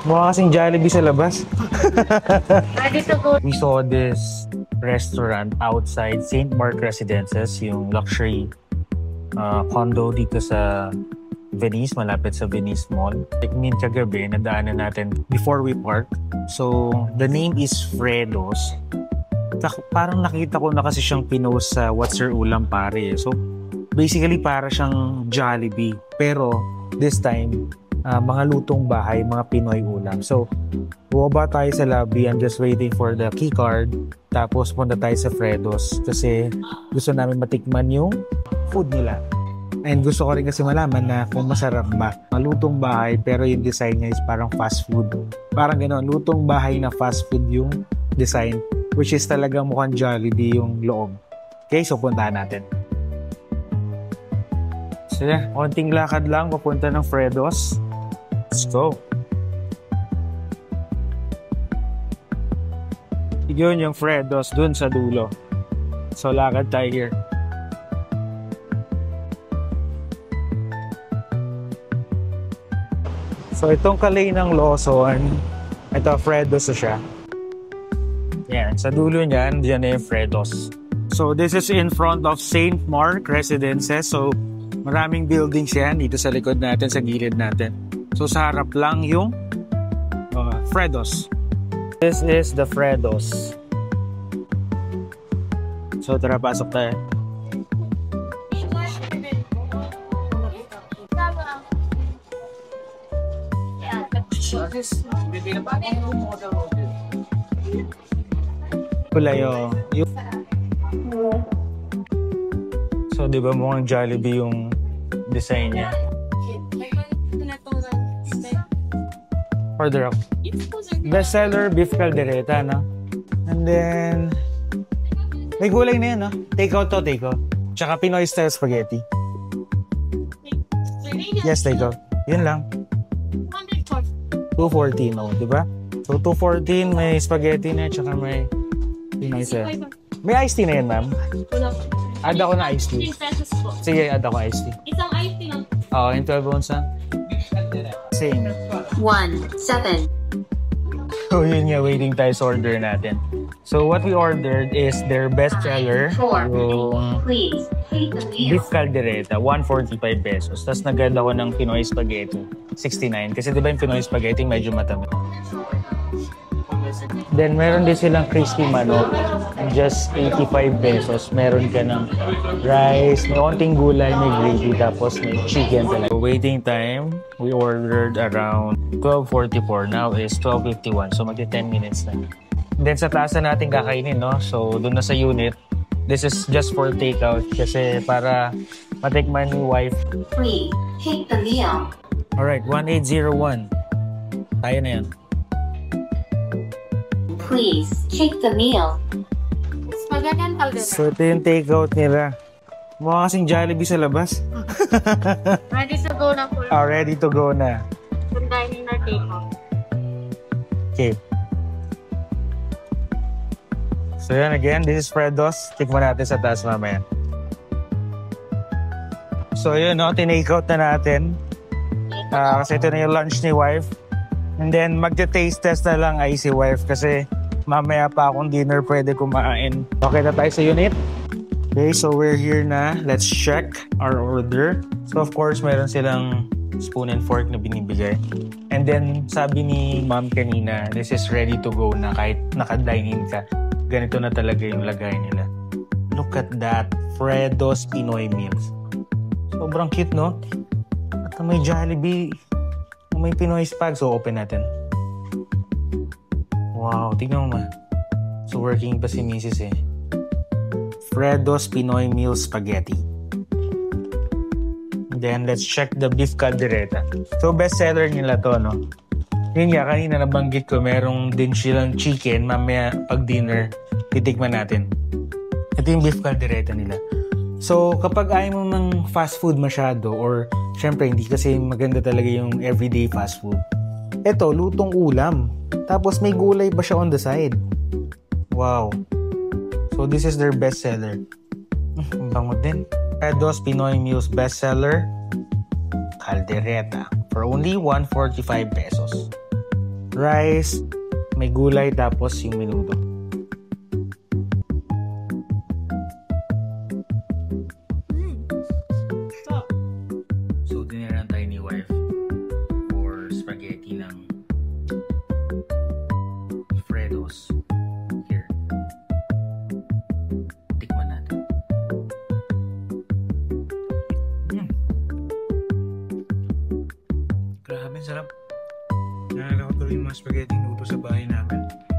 Mukha kasing Jollibee sa labas. Ready to go. We saw this restaurant outside St. Mark Residences, yung luxury condo dito sa Venice, malapit sa Venice Mall. Like min kagabi, nadaanan natin before we park. So, the name is Fredos. Parang nakita ko na kasi siyang pinost sa What's Your Ulam Pare. So, basically para siyang Jollibee. Pero, this time, mga lutong bahay, mga Pinoy ulam. So, bumaba tayo sa lobby. I'm just waiting for the key card. Tapos, punta tayo sa Fredos. Kasi, gusto namin matikman yung food nila. And gusto ko rin kasi malaman na kung masarap ba. Lutong bahay, pero yung design niya is parang fast food. Parang gano'n, lutong bahay na fast food yung design. Which is talagang mukhang Jollibee yung loob. Okay, so puntahan natin. So yeah, konting lakad lang papunta ng Fredos. Let's go. Yun yung Fredos dun sa dulo. So lakad tayo here. So itong kalay ng Lawson, ito Fredos na siya. Yan, sa dulo niyan, diyan na yung Fredos. So this is in front of St. Mark Residences. So maraming buildings yan dito sa likod natin, sa gilid natin. So sa harap lang yung Fredos. This is the Fredos. So tara, pasok tayo. Kulayo. So di ba mukhang Jollibee yung design niya? Order ako. Bestseller beef caldereta, no? And then may gulay na yan, no? Take out to, take out. Tsaka Pinoy style spaghetti. Yes, take out. Yun lang. 214, no? Diba? So 214, may spaghetti na, tsaka may Pinoy style. May iced tea na yan, ma'am? Add ako na iced tea. Sige, add ako iced tea. Isang iced tea lang. Oo, yung 12 ounce na. Same. 1-7. So yun nga, waiting tayo sa order natin. So what we ordered is their best seller, yung beef caldereta, 145 pesos. Tapos nag-add ako ng Pinoy spaghetti, 69. Kasi di ba yung Pinoy spaghetti medyo matamis. Then meron din silang crispy manok, just 85 pesos. Meron ka ng rice, may onting gulay, may gravy, tapos may chicken talaga. So, waiting time, we ordered around 12:44. Now is 12:51, so magti 10 minutes na. Then sa taas na natin kakainin, no? So doon na sa unit. This is just for takeout kasi para matikman ni wife. Please take the meal. Alright, 1801. Tayo na yan. Please take the meal. Spaghetti and caldereta. So ito yung takeout nila. Mukha kasing Jollibee sa labas. Ready to go na po. Ready to go na. Yung dining or takeout. Okay. So yan again, this is Fredos. Tikman natin sa taas mamaya. So yun, no, tinake-out na natin. Kasi ito na yung lunch ni wife. And then magte-taste test na lang ay si wife kasi mamaya pa akong dinner pwede kumain. Okay na tayo sa unit. Okay, so we're here na. Let's check our order. So of course, meron silang spoon and fork na binibigay. And then sabi ni ma'am kanina, this is ready to go na kahit naka-dine-in ka. Ganito na talaga yung lagay nila. Look at that. Fredos Pinoy meals. Sobrang cute, no? At may Jollibee. May Pinoy spag. So open natin. Wow, tingnan mo ma. So working pa si Mrs. eh. Fredos Pinoy Meal Spaghetti. Then let's check the beef caldereta. So best seller nila to, no? Yun nga, kanina nabanggit ko, merong din silang chicken. Mamaya pag dinner, titikman natin. Ito yung beef caldereta nila. So kapag ayaw mo ng fast food masyado, or syempre hindi kasi maganda talaga yung everyday fast food. Ito, lutong ulam. Tapos may gulay pa siya on the side. Wow. So this is their best seller. Ang bango din. Fredos Pinoy Meals best seller, caldereta for only 145 pesos. rice, may gulay, tapos yung menudo. So, diniran tayo ni wife for spaghetti ng Alfredo's. Here. Tikman natin. Grabe, sarap. Naalala ko tuloy yung mga spaghetti noodles sa bahay namin.